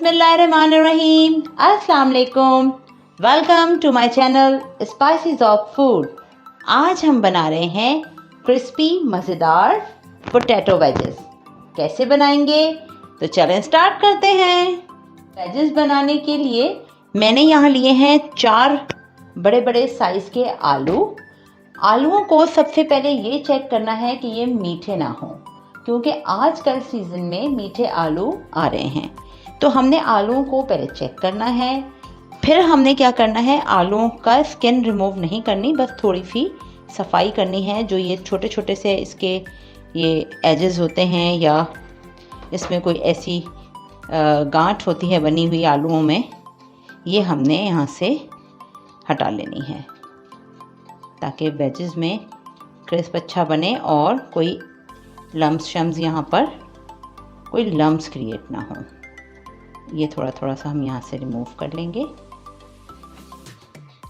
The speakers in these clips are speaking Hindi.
बिस्मिल्लाहिर्रहमानिर्रहीम। अस्सलाम वालेकुम। Welcome to my channel spices of food. आज हम बना रहे हैं क्रिस्पी मज़ेदार पोटैटो वेजेस। कैसे बनाएंगे तो चलें स्टार्ट करते हैं। वेजेस बनाने के लिए मैंने यहाँ लिए हैं 4 बड़े बड़े साइज़ के आलूओं को सबसे पहले ये चेक करना है कि ये मीठे ना हो, क्योंकि आजकल सीज़न में मीठे आलू आ रहे हैं। तो हमने आलूओं को पहले चेक करना है। फिर हमने क्या करना है, आलूओं का स्किन रिमूव नहीं करनी, बस थोड़ी सी सफाई करनी है। जो ये छोटे छोटे से इसके ये एजेस होते हैं या इसमें कोई ऐसी गांठ होती है बनी हुई आलूओं में, ये हमने यहाँ से हटा लेनी है ताकि वेजेस में क्रिस्प अच्छा बने और कोई लम्स शम्स यहाँ पर कोई लम्स क्रिएट ना हो। ये थोड़ा थोड़ा सा हम यहाँ से रिमूव कर लेंगे।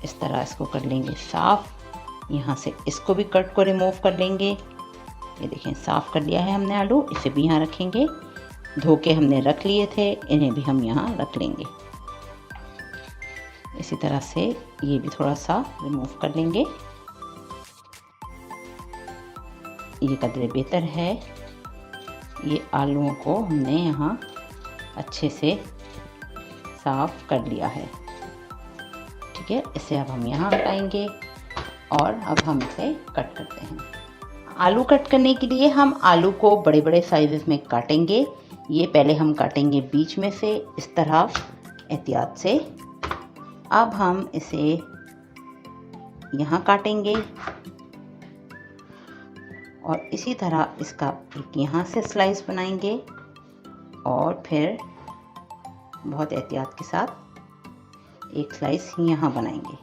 इस तरह इसको कर लेंगे साफ़। यहाँ से इसको भी कट को रिमूव कर लेंगे। ये देखें साफ़ कर लिया है हमने आलू। इसे भी यहाँ रखेंगे। धो के हमने रख लिए थे, इन्हें भी हम यहाँ रख लेंगे। इसी तरह से ये भी थोड़ा सा रिमूव कर लेंगे। ये कदरे बेहतर है। ये आलूओं को हमने यहाँ अच्छे से साफ़ कर लिया है। ठीक है, इसे अब हम यहाँ हटाएंगे और अब हम इसे कट करते हैं। आलू कट करने के लिए हम आलू को बड़े बड़े साइज़ में काटेंगे। ये पहले हम काटेंगे बीच में से इस तरह एहतियात से। अब हम इसे यहाँ काटेंगे और इसी तरह इसका एक यहाँ से स्लाइस बनाएंगे और फिर बहुत एहतियात के साथ एक स्लाइस यहाँ बनाएंगे।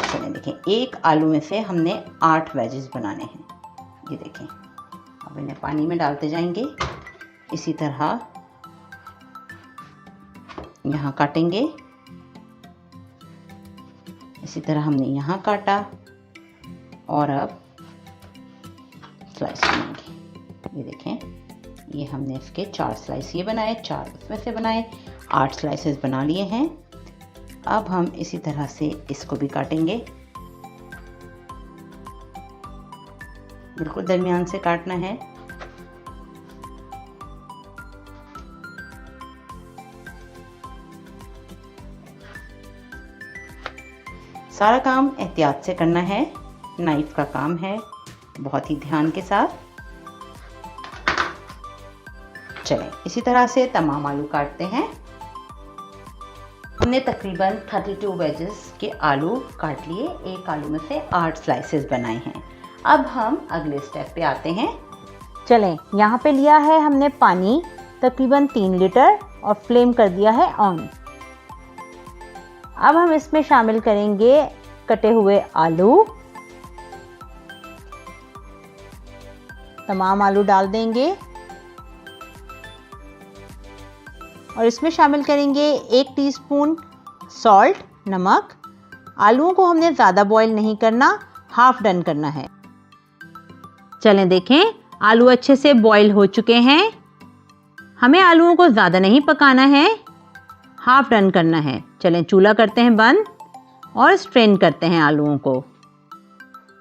चलिए देखें, एक आलू में से हमने 8 वेजेस बनाने हैं। ये देखें, अब इन्हें पानी में डालते जाएंगे। इसी तरह यहाँ काटेंगे। इसी तरह हमने यहाँ काटा और अब स्लाइस बनाएंगे। ये देखें, ये हमने इसके 4 स्लाइस ये बनाए, 4 इसमें से बनाए, 8 स्लाइसेस बना लिए हैं। अब हम इसी तरह से इसको भी काटेंगे। बिल्कुल दरमियान से काटना है। सारा काम एहतियात से करना है। नाइफ का काम है, बहुत ही ध्यान के साथ। चलें इसी तरह से तमाम आलू काटते हैं। हमने तकरीबन 32 वेजेस के आलू काट लिए। एक आलू में से 8 स्लाइसेस बनाए हैं। अब हम अगले स्टेप पे आते हैं। चलें, यहाँ पे लिया है हमने पानी तकरीबन 3 लीटर और फ्लेम कर दिया है ऑन। अब हम इसमें शामिल करेंगे कटे हुए आलू। तमाम आलू डाल देंगे और इसमें शामिल करेंगे 1 टीस्पून सॉल्ट, नमक। आलूओं को हमने ज़्यादा बॉईल नहीं करना, हाफ डन करना है। चलें देखें, आलू अच्छे से बॉईल हो चुके हैं। हमें आलूओं को ज़्यादा नहीं पकाना है, हाफ डन करना है। चलें चूल्हा करते हैं बंद और स्ट्रेन करते हैं आलूओं को।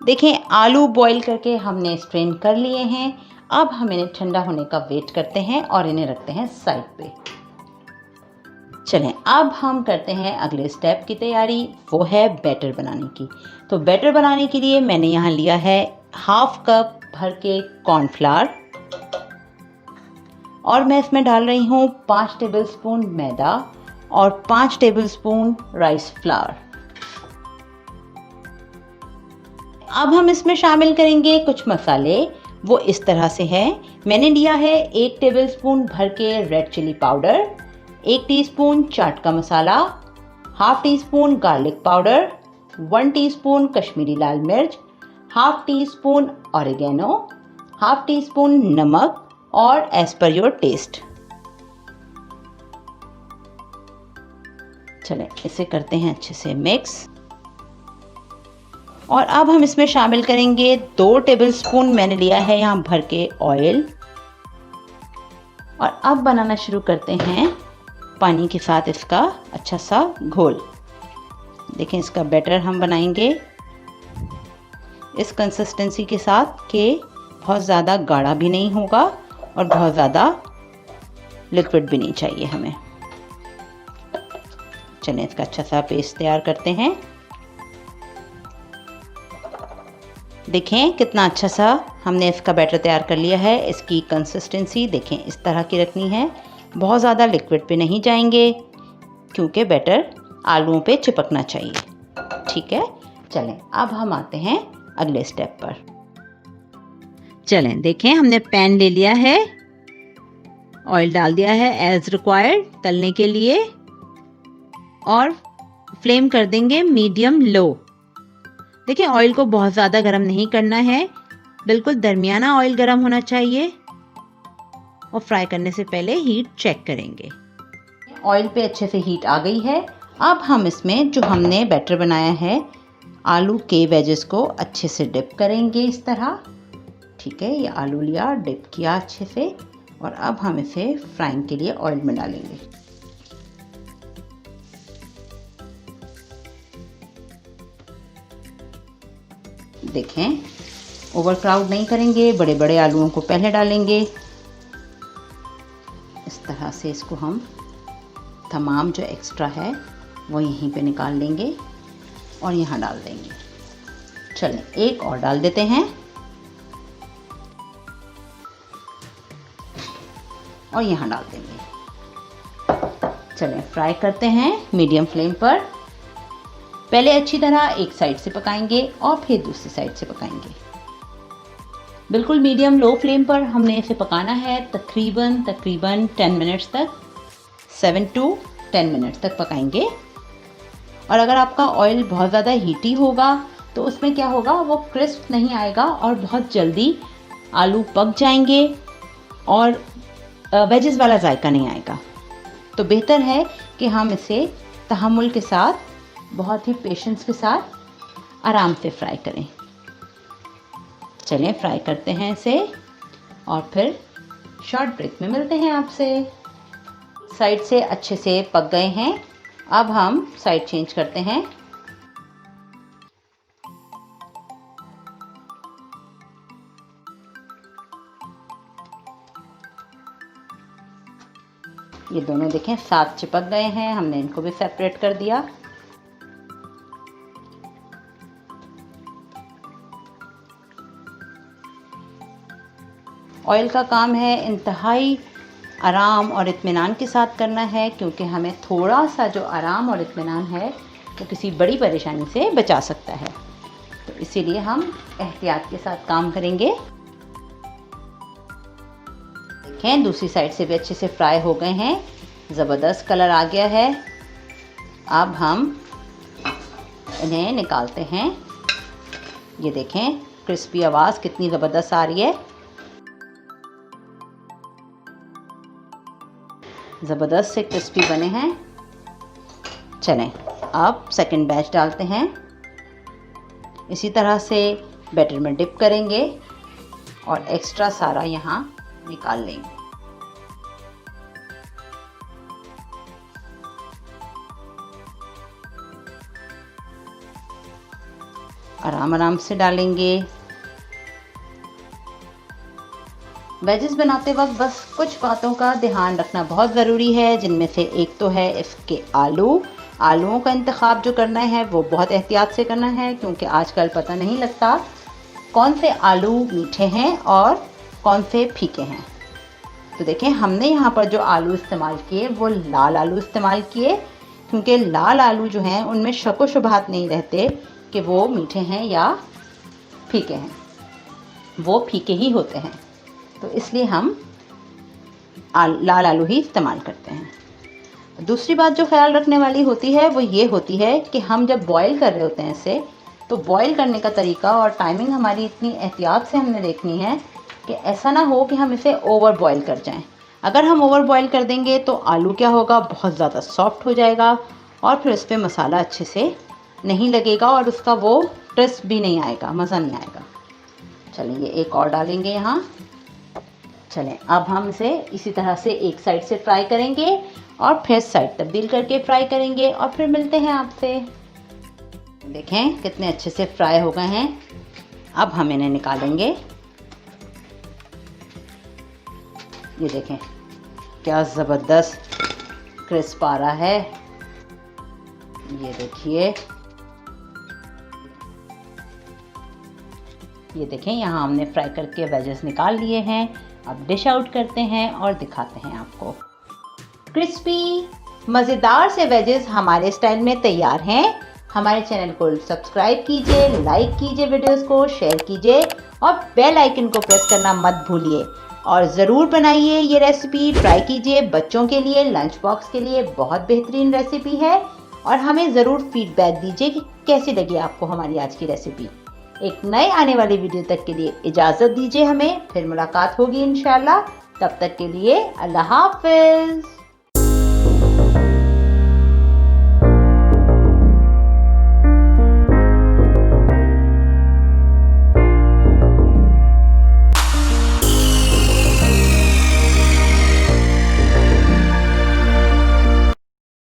देखें, आलू बॉईल करके हमने स्ट्रेन कर लिए हैं। अब हम इन्हें ठंडा होने का वेट करते हैं और इन्हें रखते हैं साइड पे। चलें अब हम करते हैं अगले स्टेप की तैयारी, वो है बैटर बनाने की। तो बैटर बनाने के लिए मैंने यहाँ लिया है हाफ कप भर के कॉर्नफ्लावर और मैं इसमें डाल रही हूँ 5 टेबलस्पून मैदा और 5 टेबलस्पून राइस फ्लावर। अब हम इसमें शामिल करेंगे कुछ मसाले, वो इस तरह से हैं। मैंने लिया है 1 टेबलस्पून भर के रेड चिली पाउडर, 1 टीस्पून चाट का मसाला, half teaspoon garlic powder, 1 teaspoon Kashmiri लाल मिर्च, half teaspoon oregano, half teaspoon नमक और एज पर योर टेस्ट। चलें इसे करते हैं अच्छे से मिक्स। और अब हम इसमें शामिल करेंगे 2 टेबलस्पून मैंने लिया है यहाँ भर के ऑयल। और अब बनाना शुरू करते हैं पानी के साथ इसका अच्छा सा घोल। देखें इसका बैटर हम बनाएंगे इस कंसिस्टेंसी के साथ कि बहुत ज़्यादा गाढ़ा भी नहीं होगा और बहुत ज़्यादा लिक्विड भी नहीं चाहिए हमें। चलें इसका अच्छा सा पेस्ट तैयार करते हैं। देखें कितना अच्छा सा हमने इसका बैटर तैयार कर लिया है। इसकी कंसिस्टेंसी देखें इस तरह की रखनी है, बहुत ज़्यादा लिक्विड पे नहीं जाएंगे क्योंकि बैटर आलूओं पे चिपकना चाहिए। ठीक है, चलें अब हम आते हैं अगले स्टेप पर। चलें देखें हमने पैन ले लिया है, ऑयल डाल दिया है एज रिक्वायर्ड तलने के लिए और फ्लेम कर देंगे मीडियम लो। देखिए ऑयल को बहुत ज़्यादा गर्म नहीं करना है, बिल्कुल दरमियाना ऑयल गर्म होना चाहिए और फ्राई करने से पहले हीट चेक करेंगे। ऑयल पे अच्छे से हीट आ गई है। अब हम इसमें जो हमने बैटर बनाया है आलू के वेजेस को अच्छे से डिप करेंगे इस तरह। ठीक है, ये आलू लिया, डिप किया अच्छे से और अब हम इसे फ्राइंग के लिए ऑयल में डालेंगे। देखें ओवर क्राउड नहीं करेंगे, बड़े बड़े आलूओं को पहले डालेंगे। इस तरह से इसको हम तमाम जो एक्स्ट्रा है वो यहीं पे निकाल लेंगे और यहाँ डाल देंगे। चलें एक और डाल देते हैं और यहाँ डाल देंगे। चलें फ्राई करते हैं मीडियम फ्लेम पर। पहले अच्छी तरह एक साइड से पकाएंगे और फिर दूसरी साइड से पकाएंगे। बिल्कुल मीडियम लो फ्लेम पर हमने इसे पकाना है तकरीबन 10 मिनट्स तक, 7 to 10 मिनट्स तक पकाएंगे। और अगर आपका ऑयल बहुत ज़्यादा हीटी होगा तो उसमें क्या होगा, वो क्रिस्प नहीं आएगा और बहुत जल्दी आलू पक जाएंगे और वेजेस वाला जायका नहीं आएगा। तो बेहतर है कि हम इसे तहम्मुल के साथ, बहुत ही पेशेंस के साथ आराम से फ्राई करें। चलें फ्राई करते हैं इसे और फिर शॉर्ट ब्रेक में मिलते हैं आपसे। साइड से अच्छे से पक गए हैं, अब हम साइड चेंज करते हैं। ये दोनों देखें साथ चिपक गए हैं, हमने इनको भी सेपरेट कर दिया। ऑयल का काम है इंतहाई आराम और इत्मीनान के साथ करना है क्योंकि हमें थोड़ा सा जो आराम और इत्मीनान है वो किसी बड़ी परेशानी से बचा सकता है। तो इसीलिए हम एहतियात के साथ काम करेंगे। देखें दूसरी साइड से भी अच्छे से फ्राई हो गए हैं, ज़बरदस्त कलर आ गया है। अब हम इन्हें निकालते हैं। ये देखें क्रिस्पी आवाज़ कितनी ज़बरदस्त आ रही है, ज़बरदस्त से क्रिस्पी बने हैं। चलें अब सेकंड बैच डालते हैं। इसी तरह से बैटर में डिप करेंगे और एक्स्ट्रा सारा यहाँ निकाल लेंगे। आराम आराम से डालेंगे। वेजेस बनाते वक्त बस कुछ बातों का ध्यान रखना बहुत ज़रूरी है, जिनमें से एक तो है इसके आलूओं का इंतखाब जो करना है वो बहुत एहतियात से करना है क्योंकि आजकल पता नहीं लगता कौन से आलू मीठे हैं और कौन से फीके हैं। तो देखें हमने यहाँ पर जो आलू इस्तेमाल किए वो लाल आलू इस्तेमाल किए क्योंकि लाल आलू जो हैं उनमें शक व शुबहात नहीं रहते कि वो मीठे हैं या फीके हैं, वो फीके ही होते हैं। तो इसलिए हम लाल आलू ही इस्तेमाल करते हैं। दूसरी बात जो ख्याल रखने वाली होती है वो ये होती है कि हम जब बॉईल कर रहे होते हैं इसे, तो बॉईल करने का तरीका और टाइमिंग हमारी इतनी एहतियात से हमने देखनी है कि ऐसा ना हो कि हम इसे ओवर बॉईल कर जाएं। अगर हम ओवर बॉईल कर देंगे तो आलू क्या होगा, बहुत ज़्यादा सॉफ्ट हो जाएगा और फिर उस पर मसाला अच्छे से नहीं लगेगा और उसका वो टेस्ट भी नहीं आएगा, मज़ा नहीं आएगा। चलिए ये एक और डालेंगे यहाँ। चलें अब हम इसे इसी तरह से एक साइड से फ्राई करेंगे और फिर साइड तब्दील करके फ्राई करेंगे और फिर मिलते हैं आपसे। देखें कितने अच्छे से फ्राई हो गए हैं। अब हम इन्हें निकालेंगे। ये देखें क्या ज़बरदस्त क्रिस्प आ रहा है। ये देखिए, ये देखें यहाँ हमने फ्राई करके वेजेस निकाल लिए हैं। अब डिश आउट करते हैं और दिखाते हैं आपको। क्रिस्पी मज़ेदार से वेजेस हमारे स्टाइल में तैयार हैं। हमारे चैनल को सब्सक्राइब कीजिए, लाइक कीजिए, वीडियोस को शेयर कीजिए और बेल आइकन को प्रेस करना मत भूलिए। और ज़रूर बनाइए ये रेसिपी, ट्राई कीजिए। बच्चों के लिए लंच बॉक्स के लिए बहुत बेहतरीन रेसिपी है। और हमें ज़रूर फीडबैक दीजिए कि कैसी लगी आपको हमारी आज की रेसिपी। एक नए आने वाली वीडियो तक के लिए इजाज़त दीजिए हमें, फिर मुलाकात होगी इंशाल्लाह। तब तक के लिए अल्लाह हाफ़िज़।